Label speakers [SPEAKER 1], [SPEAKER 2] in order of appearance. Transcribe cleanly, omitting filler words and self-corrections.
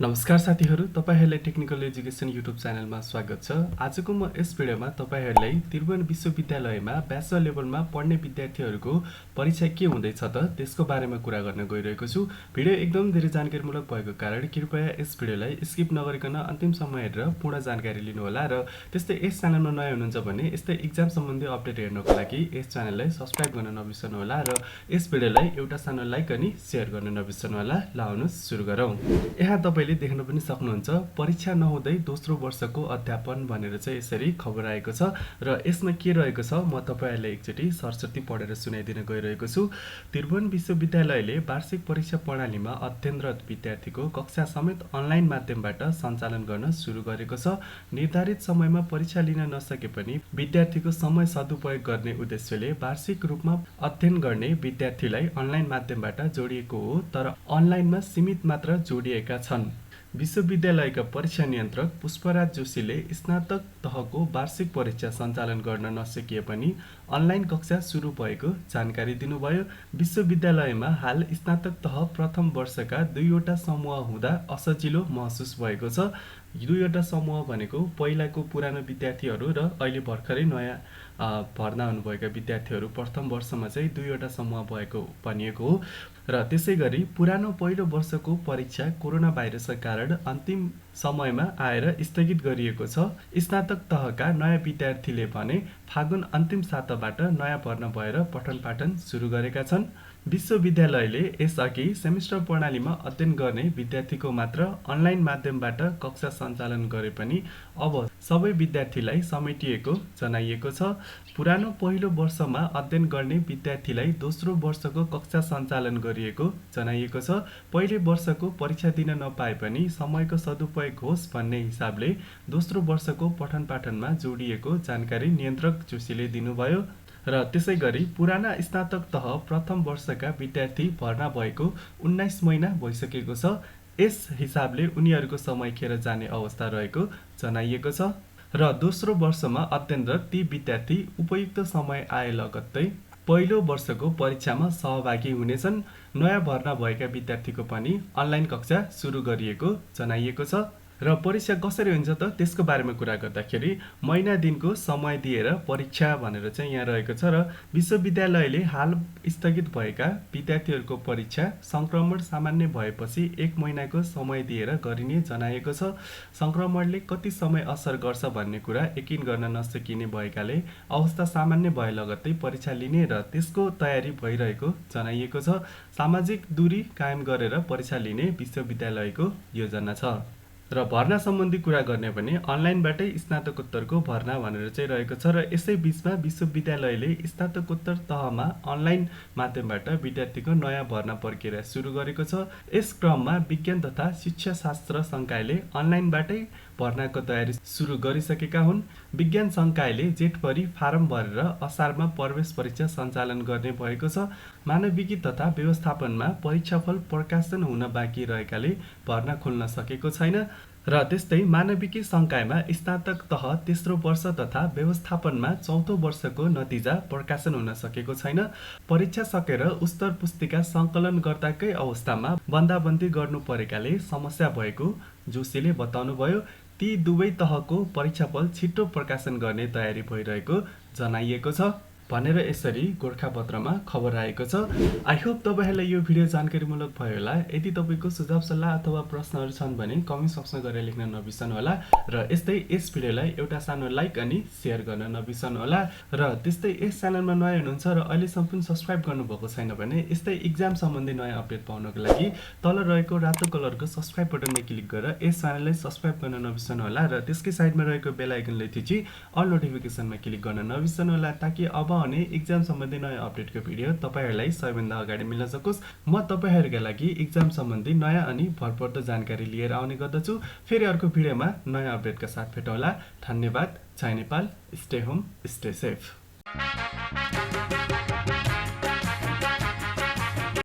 [SPEAKER 1] नमस्कार साथीहरू, तपाईहरुलाई टेक्निकल एजुकेसन युट्युब च्यानलमा स्वागत छ। आजको म यस भिडियोमा तपाईहरुलाई त्रिभुवन विश्वविद्यालयमा ब्याचलर लेभलमा पढ्ने विद्यार्थीहरुको परीक्षा के हुँदैछ त त्यसको बारेमा कुरा गर्न गइरहेको छु। भिडियो एकदम धेरै जानकारीमूलक भएको कारण कृपया यस भिडियोलाई स्किप नगरिकन अन्तिमसम्म हेरेर पूर्ण जानकारी लिनु होला र त्यस्तै यस च्यानलमा नयाँ हुनुहुन्छ भने यस्तै एक्जाम सम्बन्धी अपडेट हेर्नको लागि यस च्यानललाई सब्स्क्राइब गर्न नबिर्सनु होला र यस भिडियोलाई एउटा सानो लाइक अनि शेयर गर्न नबिर्सनु होला। लाउनुस् सुरु गरौँ। यहाँ तपाईले देख्न पनि सक्नुहुन्छ परीक्षा नहुँदै दोस्रो वर्षको अध्यापन भनेर चाहिँ यसरी खबर आएको छ र यसमा के रहेको छ म तपाईहरुलाई एकचोटी सरसर्ती पढेर सुनाइदिन गइरहेको छु। त्रिभुवन विश्वविद्यालयले वार्षिक परीक्षा प्रणालीमा अध्ययनरत विद्यार्थीको कक्षा समेत अनलाइन माध्यमबाट सञ्चालन गर्न सुरु गरेको छ। निर्धारित समयमा परीक्षा लिन नसके पनि विद्यार्थीको समय सदुपयोग गर्ने उद्देश्यले वार्षिक रूपमा अध्ययन गर्ने विद्यार्थीलाई अनलाइन माध्यमबाट जोडिएको हो, तर अनलाइनमा सीमित मात्र जोडिएका छन्। विश्वविद्यालयका परीक्षा नियन्त्रक पुष्पराज जोशीले स्नातक तहको वार्षिक परीक्षा सञ्चालन गर्न नसकिए पनि अनलाइन कक्षा सुरु भएको जानकारी दिनुभयो। विश्वविद्यालयमा हाल स्नातक तह प्रथम वर्षका दुईवटा समूह हुँदा असजिलो महसुस भएको छ। दुईवटा समूह भनेको पहिलाको पुरानो विद्यार्थीहरू र अहिले भर्खरै नयाँ भर्ना हुनुभएका विद्यार्थीहरू प्रथम वर्षमा चाहिँ दुईवटा समूह भएको भनिएको हो र त्यसैगरी पुरानो पहिलो वर्षको परीक्षा कोरोना भाइरसका कारण अन्तिम समयमा आएर स्थगित गरिएको छ। स्नातक तहका नयाँ विद्यार्थीले भने फागुन अन्तिम साताबाट नयाँ भर्ना भएर पठन पाठन सुरु गरेका छन्। विश्वविद्यालयले यसअघि सेमिस्टर प्रणालीमा अध्ययन गर्ने विद्यार्थीको मात्र अनलाइन माध्यमबाट कक्षा सञ्चालन गरे पनि अब सबै विद्यार्थीलाई समेटिएको जनाइएको छ। पुरानो पहिलो वर्षमा अध्ययन गर्ने विद्यार्थीलाई दोस्रो वर्षको कक्षा सञ्चालन गरिएको जनाइएको छ। पहिले वर्षको परीक्षा दिन नपाए पनि समयको सदुपयोग होस् भन्ने हिसाबले दोस्रो वर्षको पठन पाठनमा जोडिएको जानकारी नियन्त्रक जोशीले दिनुभयो र त्यसैगरी पुराना स्नातक तह प्रथम वर्षका विद्यार्थी भर्ना भएको 19 महिना भइसकेको छ। यस हिसाबले उनीहरूको समय खेर जाने अवस्था रहेको जनाइएको छ र दोस्रो वर्षमा अध्ययनरत ती विद्यार्थी उपयुक्त समय आए लगत्तै पहिलो वर्षको परीक्षामा सहभागी हुनेछन्। नयाँ भर्ना भएका विद्यार्थीको पनि अनलाइन कक्षा सुरु गरिएको जनाइएको छ र परीक्षा कसरी हुन्छ त त्यसको बारेमा कुरा गर्दाखेरि महिना दिनको समय दिएर परीक्षा भनेर चाहिँ यहाँ रहेको छ र विश्वविद्यालयले हाल स्थगित भएका विद्यार्थीहरूको परीक्षा संक्रमण सामान्य भएपछि 1 महिनाको समय दिएर गरिने जनाएको छ। संक्रमणले कति समय असर गर्छ भन्ने कुरा यकिन गर्न नसकिने भएकाले अवस्था सामान्य भए लगत्तै परीक्षा लिने र त्यसको तयारी भइरहेको जनाइएको छ। सामाजिक दूरी कायम गरेर परीक्षा लिने विश्वविद्यालयको योजना छ र भर्ना सम्बन्धी कुरा गर्ने भने अनलाइनबाटै स्नातकोत्तरको भर्ना भनेर चाहिँ रहेको छ र यसै बीचमा विश्वविद्यालयले स्नातकोत्तर तहमा अनलाइन माध्यमबाट विद्यार्थीको नयाँ भर्ना प्रक्रिया सुरु गरेको छ। यस क्रममा विज्ञान तथा शिक्षा शास्त्र संकायले अनलाइनबाटै भर्नाको तयारी सुरु गरिसकेका हुन्। विज्ञान संकायले जेठभरि फारम भरेर असारमा प्रवेश परीक्षा सञ्चालन गर्ने भएको छ। मानविकी तथा व्यवस्थापनमा परीक्षाफल प्रकाशन हुन बाँकी रहेकाले भर्ना खुल्न सकेको छैन र त्यस्तै मानविकी संकायमा स्नातक तह तेस्रो वर्ष तथा व्यवस्थापनमा चौथो वर्षको नतिजा प्रकाशन हुन सकेको छैन। परीक्षा सकेर उत्तर पुस्तिका सङ्कलन गर्दाकै अवस्थामा बन्दाबन्दी गर्नु परेकाले समस्या भएको जोशीले बताउनुभयो। ती दुवै तहको परीक्षाफल छिटो प्रकाशन गर्ने तयारी भइरहेको जनाइएको छ भनेर यसरी गोरखापत्रमा खबर आएको छ। आई होप तपाईहरुलाई यो भिडियो जानकारीमूलक भयो होला। यदि तपाईको सुझाव सल्लाह अथवा प्रश्नहरू छन् भने कमेन्ट बक्समा गएर लेख्न नबिर्सनु होला र यस्तै यस भिडियोलाई एउटा सानो लाइक अनि शेयर गर्न नबिर्सनु होला र त्यस्तै यस च्यानलमा नयाँ हुनुहुन्छ र अहिलेसम्म पनि सब्स्क्राइब गर्नुभएको छैन भने यस्तै एक्जाम सम्बन्धी नयाँ अपडेट पाउनको लागि तल रहेको रातो कलरको सब्स्क्राइब बटनमा क्लिक गरेर यस च्यानललाई सब्स्क्राइब गर्न नबिर्सनु होला र त्यसकै साइडमा रहेको बेल आइकनलाई थिची अल नोटिफिकेसनमा क्लिक गर्न नबिर्सनु होला ताकि अब आउने एक्जाम सम्बन्धी नयाँ अपडेटको भिडियो तपाईहरुलाई सबैभन्दा अगाडि मिल्न सकोस्। म तपाईहरुका लागि एक्जाम सम्बन्धी नयाँ अनि भरपर्दो जानकारी लिएर आउने गर्दछु। फेरि अर्को भिडियोमा नयाँ अपडेटका साथ भेटौँला। धन्यवाद। जय Nepal. Stay home, stay safe.